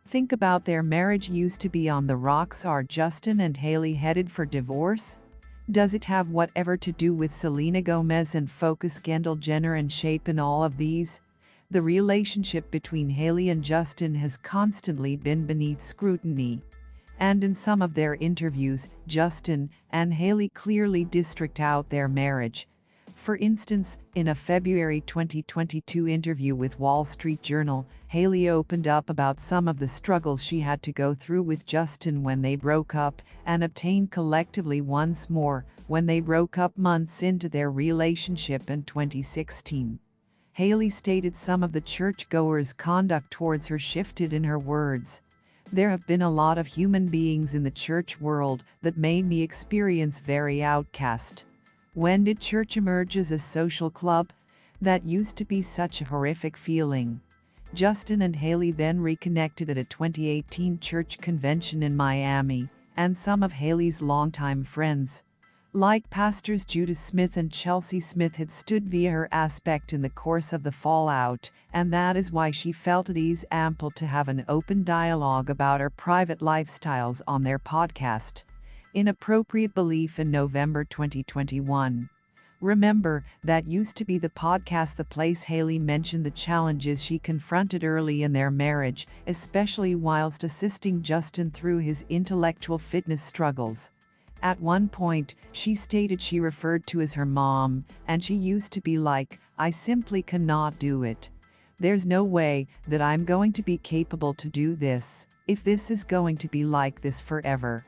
Think about their marriage used to be on the rocks. Are Justin and Hailey headed for divorce? Does it have whatever to do with Selena Gomez and focus Kendall Jenner and shape in all of these? The relationship between Hailey and Justin has constantly been beneath scrutiny. And in some of their interviews, Justin and Hailey clearly district out their marriage. For instance, in a February 2022 interview with Wall Street Journal, Hailey opened up about some of the struggles she had to go through with Justin when they broke up, and obtained collectively once more when they broke up months into their relationship in 2016. Hailey stated some of the churchgoers' conduct towards her shifted. In her words, "There have been a lot of human beings in the church world that made me experience very outcast. When did church emerge as a social club? That used to be such a horrific feeling." Justin and Hailey then reconnected at a 2018 church convention in Miami, and some of Hailey's longtime friends, like pastors Judah Smith and Chelsea Smith, had stood via her aspect in the course of the fallout, and that is why she felt it is ample to have an open dialogue about her private lifestyles on their podcast, Inappropriate Belief, in November 2021. Remember, that used to be the podcast, the place Hailey mentioned the challenges she confronted early in their marriage, especially whilst assisting Justin through his intellectual fitness struggles. At one point, she stated she referred to as her mom, and she used to be like, "I simply cannot do it. There's no way that I'm going to be capable to do this, if this is going to be like this forever."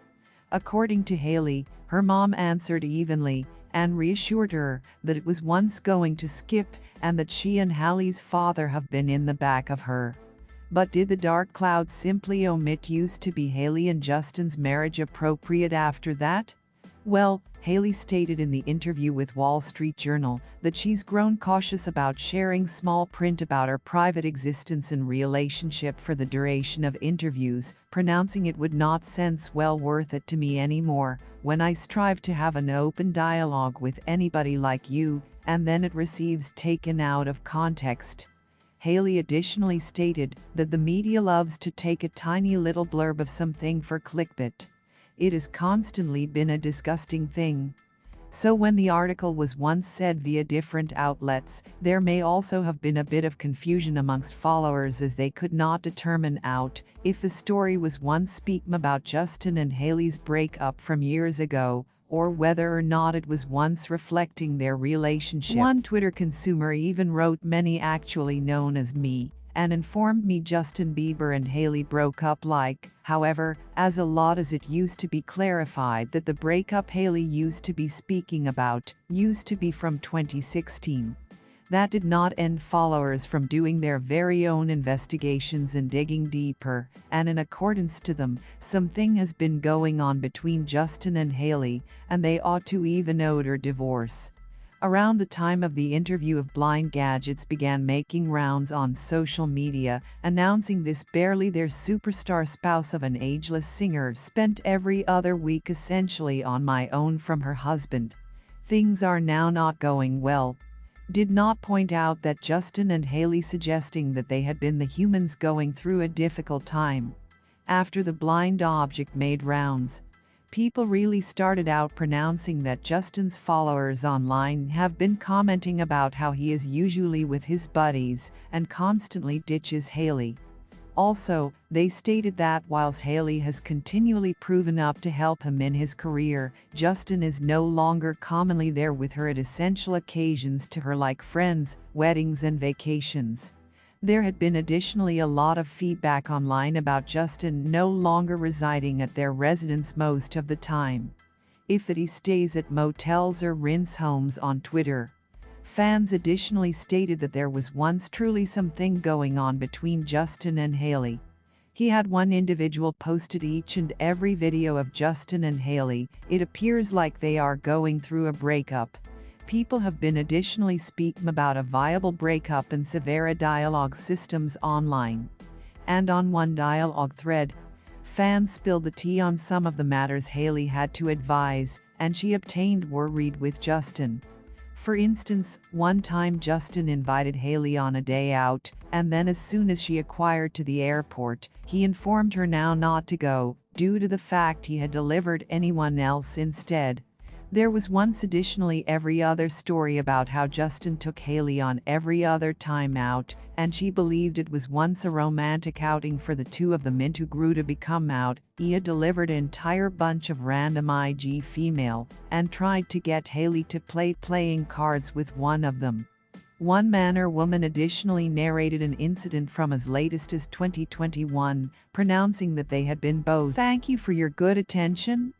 According to Hailey, her mom answered evenly and reassured her that it was once going to skip, and that she and Hailey's father have been in the back of her. But did the dark cloud simply omit? Used to be Hailey and Justin's marriage appropriate after that? Well, Hailey stated in the interview with Wall Street Journal that she's grown cautious about sharing small print about her private existence and relationship for the duration of interviews, pronouncing it would not sense well worth it to me anymore when I strive to have an open dialogue with anybody like you, and then it receives taken out of context. Hailey additionally stated that the media loves to take a tiny little blurb of something for clickbait. It has constantly been a disgusting thing. So when the article was once said via different outlets, there may also have been a bit of confusion amongst followers, as they could not determine out if the story was once speaking about Justin and Hailey's breakup from years ago, or whether or not it was once reflecting their relationship. One Twitter consumer even wrote, "Many actually known as me, and informed me Justin Bieber and Hailey broke up like, however, as a lot as it used to be clarified that the breakup Hailey used to be speaking about used to be from 2016. That did not end followers from doing their very own investigations and digging deeper, and in accordance to them, something has been going on between Justin and Hailey, and they ought to even owe her divorce." Around the time of the interview of Blind Gadgets began making rounds on social media, announcing this barely their superstar spouse of an ageless singer spent every other week essentially on my own from her husband. Things are now not going well. Did not point out that Justin and Hailey suggesting that they had been the humans going through a difficult time. After the blind object made rounds, people really started out pronouncing that Justin's followers online have been commenting about how he is usually with his buddies and constantly ditches Hailey. Also, they stated that whilst Hailey has continually proven up to help him in his career, Justin is no longer commonly there with her at essential occasions to her, like friends, weddings and vacations. There had been additionally a lot of feedback online about Justin no longer residing at their residence most of the time, if that he stays at motels or rinse homes on Twitter. Fans additionally stated that there was once truly something going on between Justin and Hailey. He had one individual posted each and every video of Justin and Hailey. It appears like they are going through a breakup. People have been additionally speaking about a viable breakup and severe dialogue systems online. And on one dialogue thread, fans spilled the tea on some of the matters Hailey had to advise, and she obtained were read with Justin. For instance, one time Justin invited Haley on a day out, and then as soon as she acquired to the airport, he informed her now not to go, due to the fact he had delivered anyone else instead. There was once additionally every other story about how Justin took Haley on every other time out, and she believed it was once a romantic outing for the two of them into grew to become out. He had delivered an entire bunch of random IG female and tried to get Haley to play playing cards with one of them. One man or woman additionally narrated an incident from as latest as 2021, pronouncing that they had been both. "Thank you for your good attention.